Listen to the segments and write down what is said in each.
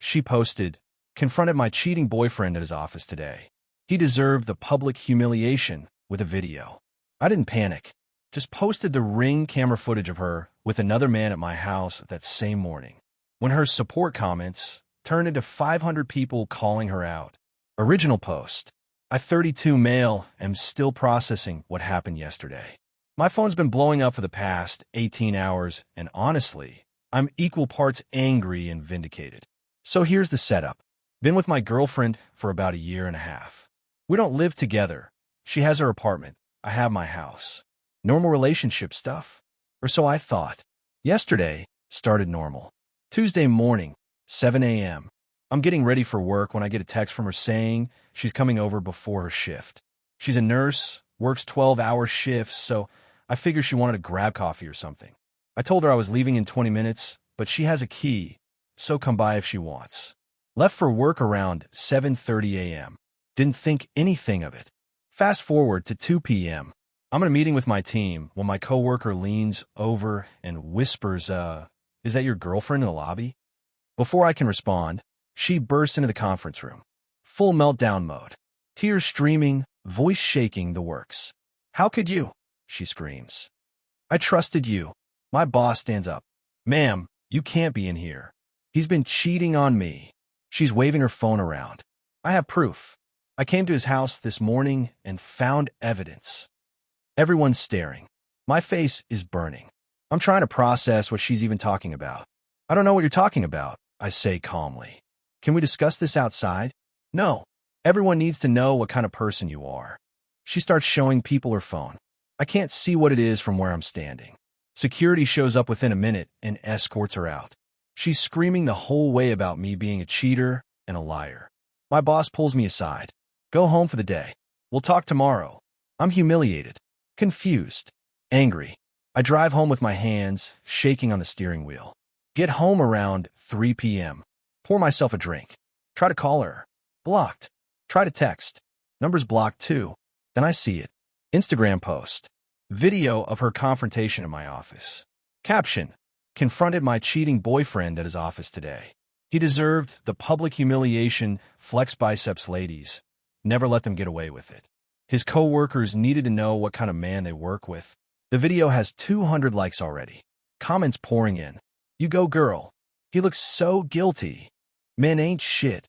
She posted, "Confronted my cheating boyfriend at his office today. He deserved the public humiliation," with a video. I didn't panic. Just posted the Ring camera footage of her with another man at my house that same morning. When her support comments turned into 500 people calling her out. Original post. I, 32 male, am still processing what happened yesterday. My phone's been blowing up for the past 18 hours, and honestly, I'm equal parts angry and vindicated. So here's the setup. Been with my girlfriend for about a year and a half. We don't live together. She has her apartment. I have my house. Normal relationship stuff. Or so I thought. Yesterday started normal. Tuesday morning, 7 a.m. I'm getting ready for work when I get a text from her saying she's coming over before her shift. She's a nurse, works 12-hour shifts, so I figured she wanted to grab coffee or something. I told her I was leaving in 20 minutes, but she has a key, so come by if she wants. Left for work around 7:30 a.m. Didn't think anything of it. Fast forward to 2 p.m. I'm in a meeting with my team when my coworker leans over and whispers, "Is that your girlfriend in the lobby?" Before I can respond, she bursts into the conference room. Full meltdown mode. Tears streaming, voice shaking, the works. "How could you?" she screams. "I trusted you." My boss stands up. "Ma'am, you can't be in here. He's been cheating on me." She's waving her phone around. "I have proof. I came to his house this morning and found evidence." Everyone's staring. My face is burning. I'm trying to process what she's even talking about. "I don't know what you're talking about," I say calmly. "Can we discuss this outside?" "No. Everyone needs to know what kind of person you are." She starts showing people her phone. I can't see what it is from where I'm standing. Security shows up within a minute and escorts her out. She's screaming the whole way about me being a cheater and a liar. My boss pulls me aside. "Go home for the day. We'll talk tomorrow." I'm humiliated, confused, angry. I drive home with my hands shaking on the steering wheel. Get home around 3 p.m. Pour myself a drink. Try to call her. Blocked. Try to text. Number's blocked too. Then I see it. Instagram post. Video of her confrontation in my office. Caption. Confronted my cheating boyfriend at his office today. He deserved the public humiliation. Flex biceps, ladies. Never let them get away with it. His co-workers needed to know what kind of man they work with. The video has 200 likes already. Comments pouring in. "You go, girl. He looks so guilty. Men ain't shit."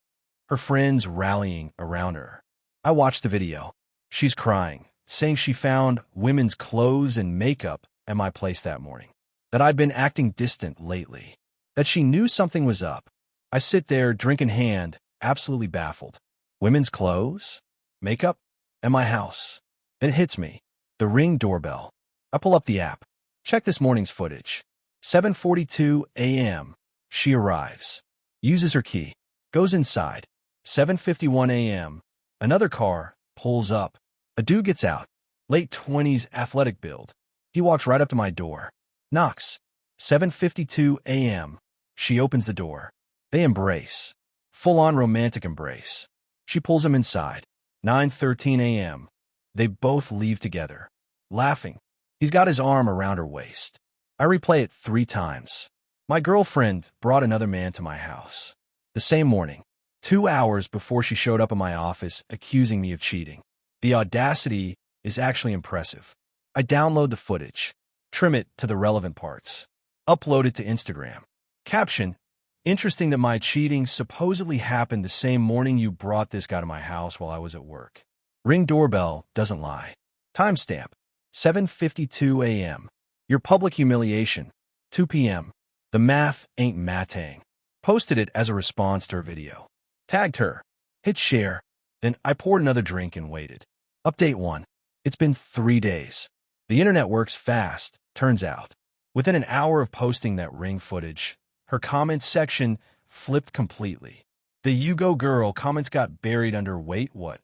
Her friends rallying around her. I watched the video. She's crying, saying she found women's clothes and makeup at my place that morning. That I'd been acting distant lately. That she knew something was up. I sit there, drink in hand, absolutely baffled. Women's clothes? Makeup? At my house. Then it hits me. The Ring doorbell. I pull up the app. Check this morning's footage. 7:42 a.m. She arrives. Uses her key. Goes inside. 7:51 a.m. Another car pulls up. A dude gets out. Late 20s, athletic build. He walks right up to my door. Knocks. 7:52 a.m. She opens the door. They embrace. Full-on romantic embrace. She pulls him inside. 9:13 a.m. They both leave together. Laughing. He's got his arm around her waist. I replay it 3 times. My girlfriend brought another man to my house. The same morning. 2 hours before she showed up in my office accusing me of cheating. The audacity is actually impressive. I download the footage. Trim it to the relevant parts. Upload it to Instagram. Caption. Interesting that my cheating supposedly happened the same morning you brought this guy to my house while I was at work. Ring doorbell doesn't lie. Timestamp. 7:52 a.m. Your public humiliation. 2 p.m. The math ain't matang. Posted it as a response to her video. Tagged her. Hit share. Then I poured another drink and waited. Update 1. It's been 3 days. The internet works fast, turns out. Within an hour of posting that Ring footage, her comments section flipped completely. The "You go girl" comments got buried under "Wait, what?"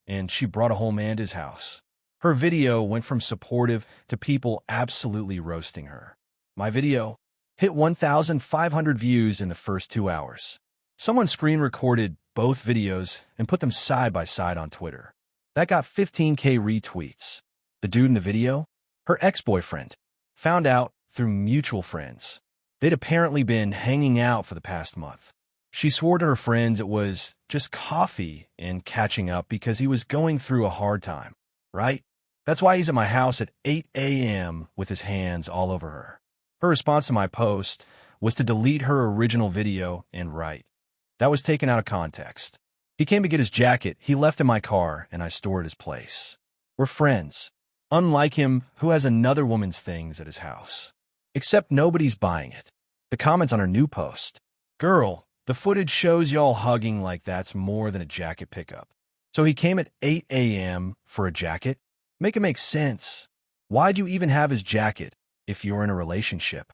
and "She brought a whole man to his house." Her video went from supportive to people absolutely roasting her. My video hit 1,500 views in the first 2 hours. Someone screen recorded both videos and put them side by side on Twitter. That got 15K retweets. The dude in the video? Her ex-boyfriend. Found out through mutual friends. They'd apparently been hanging out for the past month. She swore to her friends it was just coffee and catching up because he was going through a hard time, right? That's why he's at my house at 8 a.m. with his hands all over her. Her response to my post was to delete her original video and write, "That was taken out of context. He came to get his jacket, he left in my car, and I stored his place. We're friends. Unlike him, who has another woman's things at his house. Except nobody's buying it." The comments on her new post, "Girl, the footage shows y'all hugging like that's more than a jacket pickup. So he came at 8 a.m. for a jacket? Make it make sense. Why'd you even have his jacket if you're in a relationship?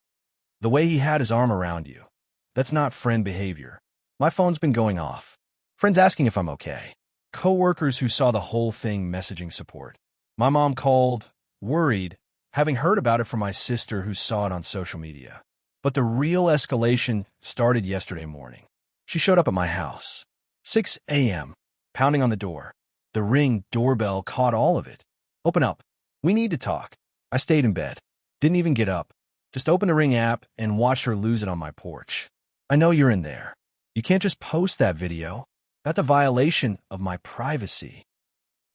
The way he had his arm around you. That's not friend behavior. My phone's been going off. Friends asking if I'm okay. Coworkers who saw the whole thing messaging support. My mom called, worried, having heard about it from my sister who saw it on social media. But the real escalation started yesterday morning. She showed up at my house. 6 a.m., pounding on the door. The Ring doorbell caught all of it. Open up. We need to talk. I stayed in bed. Didn't even get up. Just opened the Ring app and watched her lose it on my porch. I know you're in there. You can't just post that video. That's a violation of my privacy.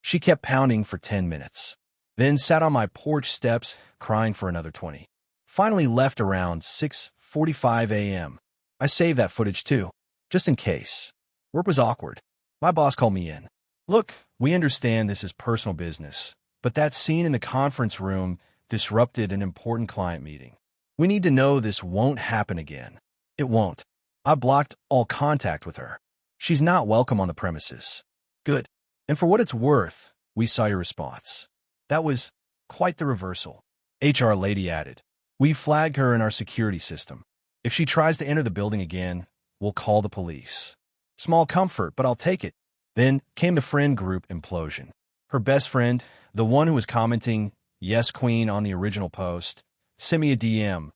She kept pounding for 10 minutes. Then sat on my porch steps, crying for another 20. Finally left around 6:45 a.m. I saved that footage too, just in case. Work was awkward. My boss called me in. Look, we understand this is personal business, but that scene in the conference room disrupted an important client meeting. We need to know this won't happen again. It won't. I blocked all contact with her. She's not welcome on the premises. Good. And for what it's worth, we saw your response. That was quite the reversal. HR lady added. We flag her in our security system. If she tries to enter the building again, we'll call the police. Small comfort, but I'll take it. Then came the friend group implosion. Her best friend, the one who was commenting, "Yes, Queen," on the original post, sent me a DM.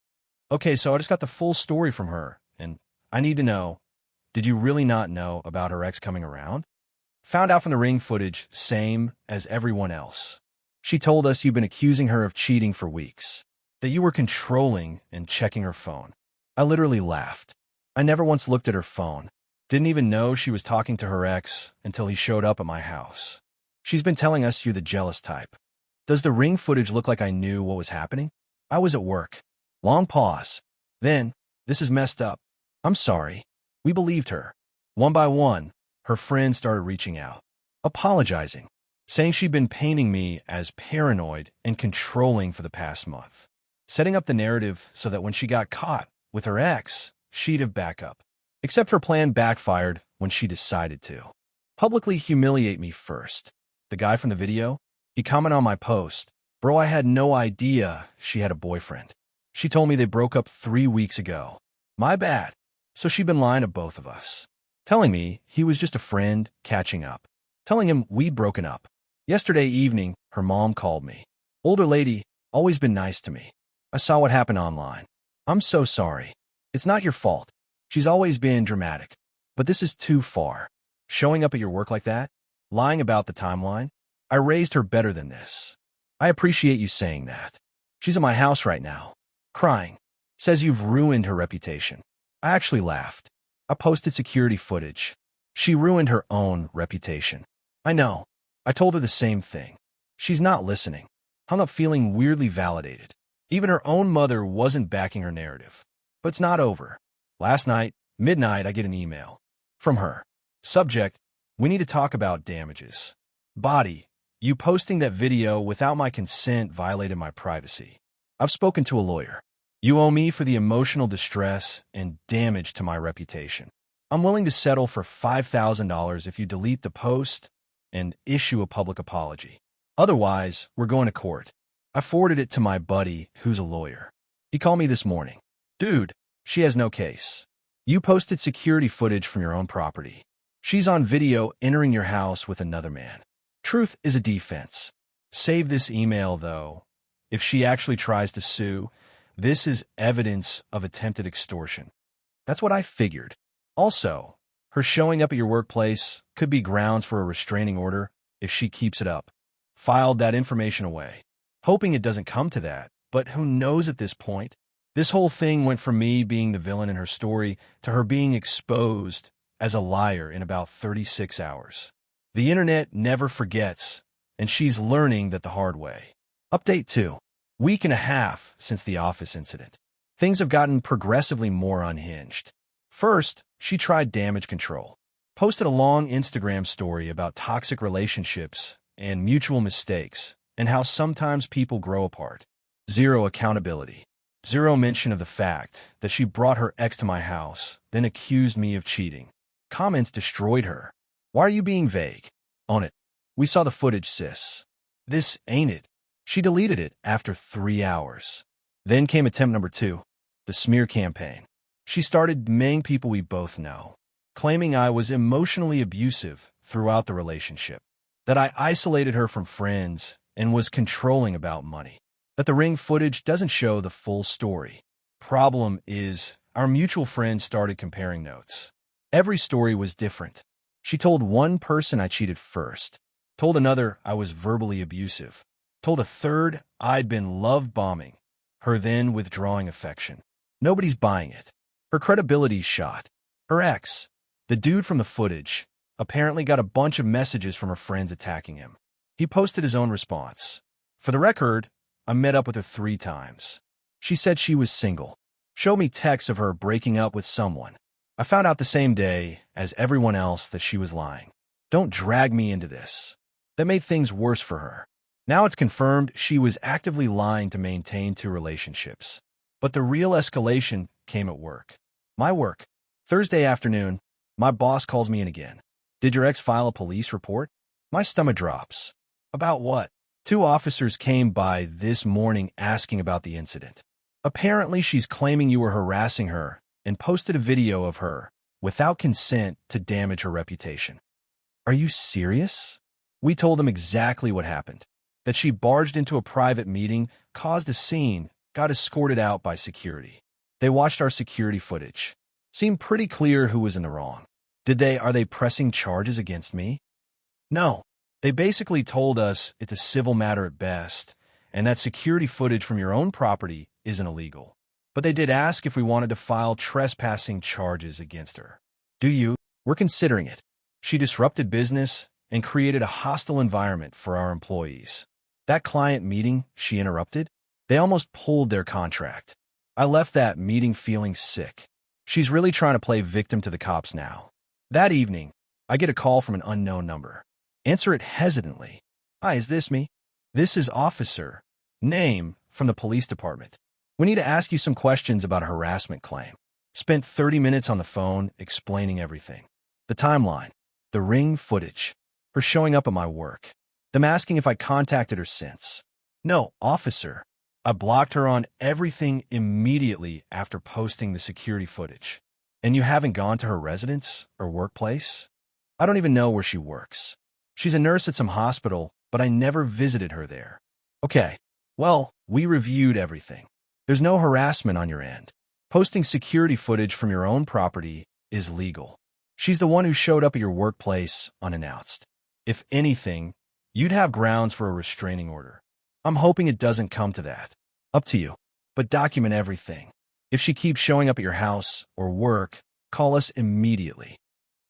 Okay, so I just got the full story from her, and I need to know, did you really not know about her ex coming around? Found out from the Ring footage, same as everyone else. She told us you've been accusing her of cheating for weeks, that you were controlling and checking her phone. I literally laughed. I never once looked at her phone. Didn't even know she was talking to her ex until he showed up at my house. She's been telling us you're the jealous type. Does the Ring footage look like I knew what was happening? I was at work. Long pause. Then, this is messed up. I'm sorry. We believed her. One by one, her friends started reaching out, apologizing, saying she'd been painting me as paranoid and controlling for the past month, setting up the narrative so that when she got caught with her ex, she'd have backup. Except her plan backfired when she decided to publicly humiliate me first. The guy from the video, he commented on my post, "Bro, I had no idea she had a boyfriend. She told me they broke up 3 weeks ago. My bad." So she'd been lying to both of us, telling me he was just a friend catching up, telling him we'd broken up. Yesterday evening, her mom called me. Older lady, always been nice to me. I saw what happened online. I'm so sorry. It's not your fault. She's always been dramatic. But this is too far. Showing up at your work like that? Lying about the timeline? I raised her better than this. I appreciate you saying that. She's at my house right now, crying. Says you've ruined her reputation. I actually laughed. I posted security footage. She ruined her own reputation. I know. I told her the same thing. She's not listening. Hung up feeling weirdly validated. Even her own mother wasn't backing her narrative. But it's not over. Last night, midnight, I get an email from her. Subject, we need to talk about damages. Body, you posting that video without my consent violated my privacy. I've spoken to a lawyer. You owe me for the emotional distress and damage to my reputation. I'm willing to settle for $5,000 if you delete the post and issue a public apology. Otherwise, we're going to court. I forwarded it to my buddy, who's a lawyer. He called me this morning. Dude, she has no case. You posted security footage from your own property. She's on video entering your house with another man. Truth is a defense. Save this email, though. If she actually tries to sue, this is evidence of attempted extortion. That's what I figured. Also, her showing up at your workplace could be grounds for a restraining order if she keeps it up. Filed that information away. Hoping it doesn't come to that, but who knows at this point? This whole thing went from me being the villain in her story to her being exposed as a liar in about 36 hours. The internet never forgets, and she's learning that the hard way. Update 2. Week and a half since the office incident. Things have gotten progressively more unhinged. First, she tried damage control. Posted a long Instagram story about toxic relationships and mutual mistakes, and how sometimes people grow apart. Zero accountability. Zero mention of the fact that she brought her ex to my house, then accused me of cheating. Comments destroyed her. Why are you being vague? Own it. We saw the footage, sis. This ain't it. She deleted it after 3 hours. Then came attempt number 2, the smear campaign. She started demeaning people we both know, claiming I was emotionally abusive throughout the relationship, that I isolated her from friends and was controlling about money, that the ring footage doesn't show the full story. Problem is, our mutual friends started comparing notes. Every story was different. She told one person I cheated first, told another I was verbally abusive, told a third I'd been love bombing her, then withdrawing affection. Nobody's buying it. Her credibility's shot. Her ex, the dude from the footage, apparently got a bunch of messages from her friends attacking him. He posted his own response. For the record, I met up with her 3 times. She said she was single. Showed me texts of her breaking up with someone. I found out the same day as everyone else that she was lying. Don't drag me into this. That made things worse for her. Now it's confirmed she was actively lying to maintain 2 relationships. But the real escalation came at work. My work. Thursday afternoon, my boss calls me in again. Did your ex file a police report? My stomach drops. About what? 2 officers came by this morning asking about the incident. Apparently she's claiming you were harassing her and posted a video of her without consent to damage her reputation. Are you serious? We told them exactly what happened. That she barged into a private meeting, caused a scene, got escorted out by security. They watched our security footage. Seemed pretty clear who was in the wrong. Are they pressing charges against me? No. They basically told us it's a civil matter at best, and that security footage from your own property isn't illegal. But they did ask if we wanted to file trespassing charges against her. Do you? We're considering it. She disrupted business and created a hostile environment for our employees. That client meeting she interrupted, they almost pulled their contract. I left that meeting feeling sick. She's really trying to play victim to the cops now. That evening, I get a call from an unknown number. Answer it hesitantly. Hi, is this me? This is Officer. Name from the police department. We need to ask you some questions about a harassment claim. Spent 30 minutes on the phone explaining everything. The timeline. The ring footage. Her showing up at my work. Them asking if I contacted her since. No, officer. I blocked her on everything immediately after posting the security footage. And you haven't gone to her residence or workplace? I don't even know where she works. She's a nurse at some hospital, but I never visited her there. Okay, well, we reviewed everything. There's no harassment on your end. Posting security footage from your own property is legal. She's the one who showed up at your workplace unannounced. If anything, you'd have grounds for a restraining order. I'm hoping it doesn't come to that. Up to you. But document everything. If she keeps showing up at your house or work, call us immediately.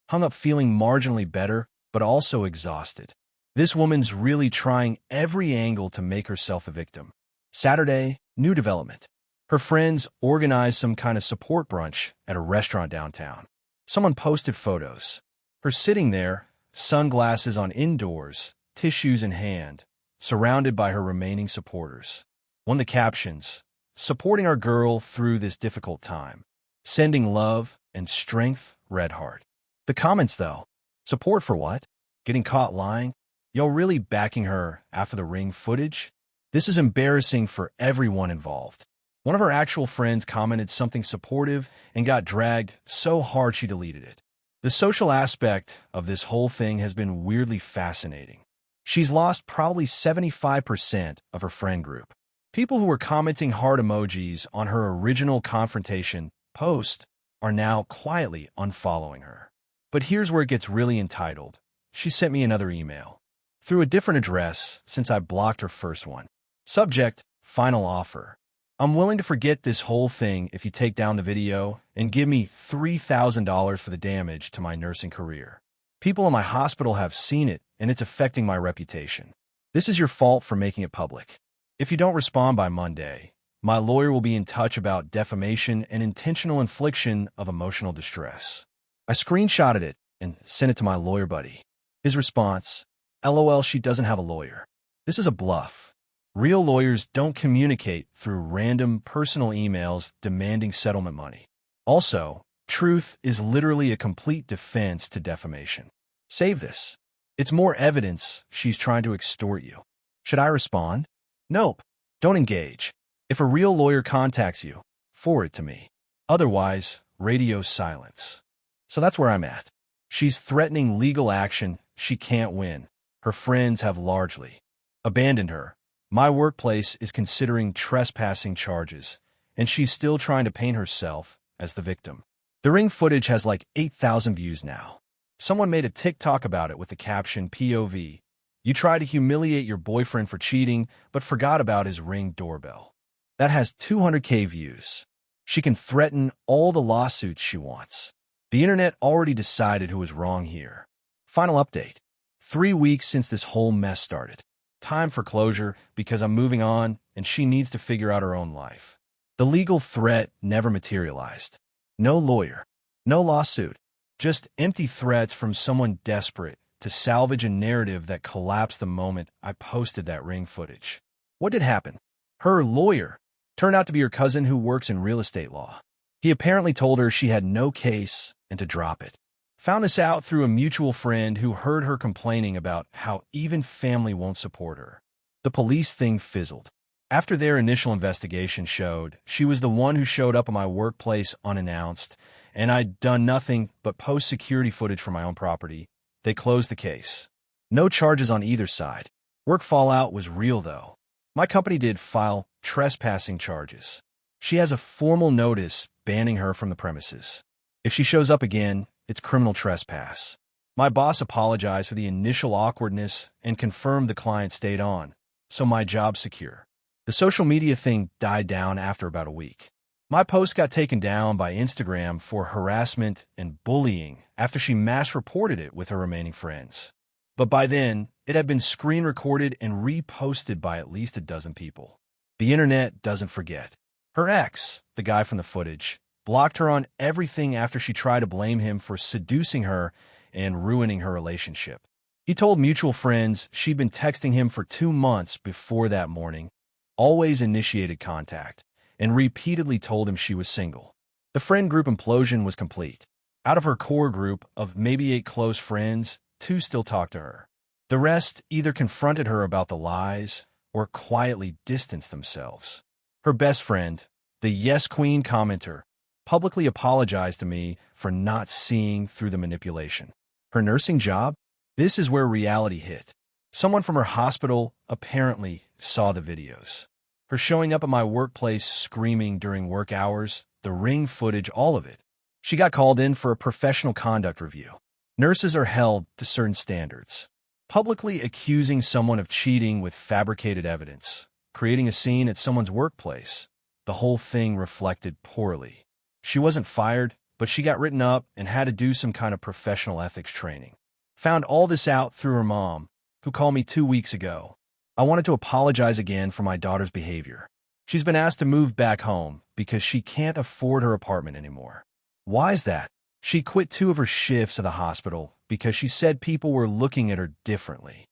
Hung up feeling marginally better, but also exhausted. This woman's really trying every angle to make herself a victim. Saturday, new development. Her friends organized some kind of support brunch at a restaurant downtown. Someone posted photos. Her sitting there, sunglasses on indoors, tissues in hand, surrounded by her remaining supporters. One of the captions, supporting our girl through this difficult time. Sending love and strength, red heart. The comments, though. Support for what? Getting caught lying? Y'all really backing her after the ring footage? This is embarrassing for everyone involved. One of her actual friends commented something supportive and got dragged so hard she deleted it. The social aspect of this whole thing has been weirdly fascinating. She's lost probably 75% of her friend group. People who were commenting heart emojis on her original confrontation post are now quietly unfollowing her. But here's where it gets really entitled. She sent me another email. Through a different address since I blocked her first one. Subject, final offer. I'm willing to forget this whole thing if you take down the video and give me $3,000 for the damage to my nursing career. People in my hospital have seen it, and it's affecting my reputation. This is your fault for making it public. If you don't respond by Monday, my lawyer will be in touch about defamation and intentional infliction of emotional distress. I screenshotted it and sent it to my lawyer buddy. His response, LOL, she doesn't have a lawyer. This is a bluff. Real lawyers don't communicate through random personal emails demanding settlement money. Also, truth is literally a complete defense to defamation. Save this. It's more evidence she's trying to extort you. Should I respond? Nope. Don't engage. If a real lawyer contacts you, forward it to me. Otherwise, radio silence. So that's where I'm at. She's threatening legal action she can't win. Her friends have largely abandoned her. My workplace is considering trespassing charges, and she's still trying to paint herself as the victim. The ring footage has like 8,000 views now. Someone made a TikTok about it with the caption POV, "You try to humiliate your boyfriend for cheating, but forgot about his Ring doorbell." That has 200K views. She can threaten all the lawsuits she wants. The internet already decided who was wrong here. Final update. 3 weeks since this whole mess started. Time for closure because I'm moving on and she needs to figure out her own life. The legal threat never materialized. No lawyer. No lawsuit. Just empty threats from someone desperate to salvage a narrative that collapsed the moment I posted that Ring footage. What did happen? Her lawyer turned out to be her cousin who works in real estate law. He apparently told her she had no case and to drop it. Found this out through a mutual friend who heard her complaining about how even family won't support her. The police thing fizzled. After their initial investigation showed she was the one who showed up at my workplace unannounced, and I'd done nothing but post security footage from my own property, they closed the case. No charges on either side. Work fallout was real, though. My company did file trespassing charges. She has a formal notice banning her from the premises. If she shows up again, it's criminal trespass. My boss apologized for the initial awkwardness and confirmed the client stayed on, so my job's secure. The social media thing died down after about a week. My post got taken down by Instagram for harassment and bullying after she mass reported it with her remaining friends. But by then, it had been screen recorded and reposted by at least a dozen people. The internet doesn't forget. Her ex, the guy from the footage, blocked her on everything after she tried to blame him for seducing her and ruining her relationship. He told mutual friends she'd been texting him for 2 months before that morning, always initiated contact, and repeatedly told him she was single. The friend group implosion was complete. Out of her core group of maybe 8 close friends, 2 still talked to her. The rest either confronted her about the lies or quietly distanced themselves. Her best friend, the Yes Queen commenter, publicly apologized to me for not seeing through the manipulation. Her nursing job? This is where reality hit. Someone from her hospital apparently saw the videos. Her showing up at my workplace screaming during work hours, the Ring footage, all of it. She got called in for a professional conduct review. Nurses are held to certain standards. Publicly accusing someone of cheating with fabricated evidence, creating a scene at someone's workplace, the whole thing reflected poorly. She wasn't fired, but she got written up and had to do some kind of professional ethics training. Found all this out through her mom, who called me 2 weeks ago. I wanted to apologize again for my daughter's behavior. She's been asked to move back home because she can't afford her apartment anymore. Why is that? She quit 2 of her shifts at the hospital because she said people were looking at her differently.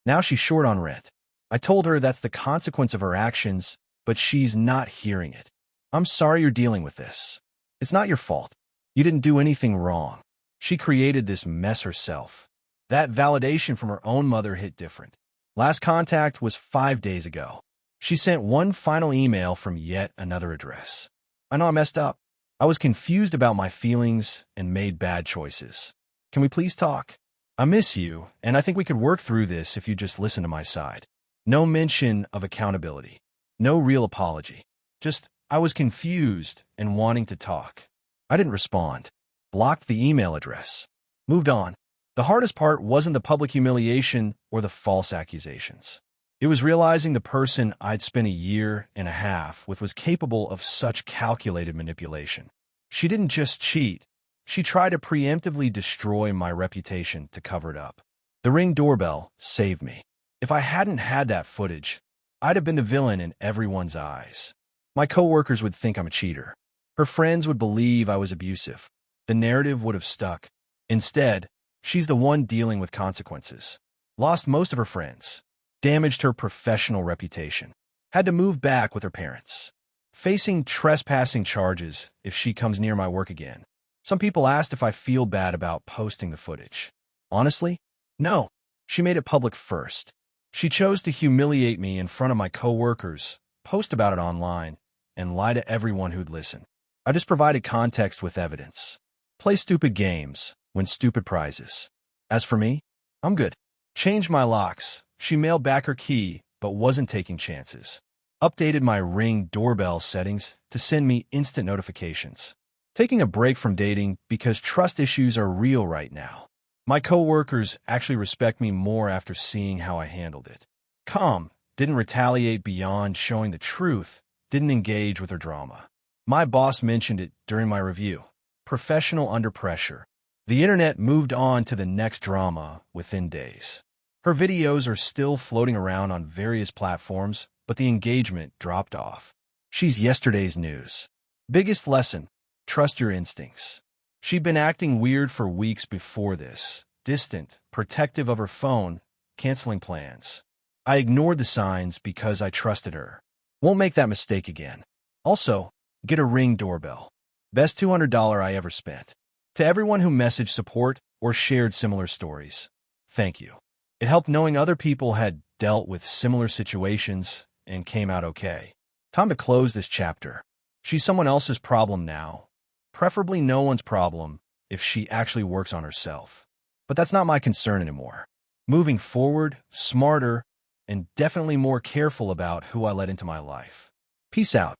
Now she's short on rent. I told her that's the consequence of her actions, but she's not hearing it. I'm sorry you're dealing with this. It's not your fault. You didn't do anything wrong. She created this mess herself. That validation from her own mother hit different. Last contact was 5 days ago. She sent one final email from yet another address. I know I messed up. I was confused about my feelings and made bad choices. Can we please talk? I miss you, and I think we could work through this if you just listen to my side. No mention of accountability. No real apology. Just, I was confused and wanting to talk. I didn't respond. Blocked the email address. Moved on. The hardest part wasn't the public humiliation or the false accusations. It was realizing the person I'd spent a year and a half with was capable of such calculated manipulation. She didn't just cheat. She tried to preemptively destroy my reputation to cover it up. The Ring doorbell saved me. If I hadn't had that footage, I'd have been the villain in everyone's eyes. My coworkers would think I'm a cheater. Her friends would believe I was abusive. The narrative would have stuck. Instead, she's the one dealing with consequences. Lost most of her friends. Damaged her professional reputation. Had to move back with her parents. Facing trespassing charges if she comes near my work again. Some people asked if I feel bad about posting the footage. Honestly, no. She made it public first. She chose to humiliate me in front of my coworkers, post about it online, and lie to everyone who'd listen. I just provided context with evidence. Play stupid games, win stupid prizes. As for me, I'm good. Changed my locks. She mailed back her key, but wasn't taking chances. Updated my Ring doorbell settings to send me instant notifications. Taking a break from dating because trust issues are real right now. My coworkers actually respect me more after seeing how I handled it. Calm, didn't retaliate beyond showing the truth, didn't engage with her drama. My boss mentioned it during my review. Professional under pressure. The internet moved on to the next drama within days. Her videos are still floating around on various platforms, but the engagement dropped off. She's yesterday's news. Biggest lesson, trust your instincts. She'd been acting weird for weeks before this, distant, protective of her phone, canceling plans. I ignored the signs because I trusted her. Won't make that mistake again. Also, get a Ring doorbell. Best $200 I ever spent. To everyone who messaged support or shared similar stories, thank you. It helped knowing other people had dealt with similar situations and came out okay. Time to close this chapter. She's someone else's problem now. Preferably no one's problem if she actually works on herself. But that's not my concern anymore. Moving forward, smarter, and definitely more careful about who I let into my life. Peace out.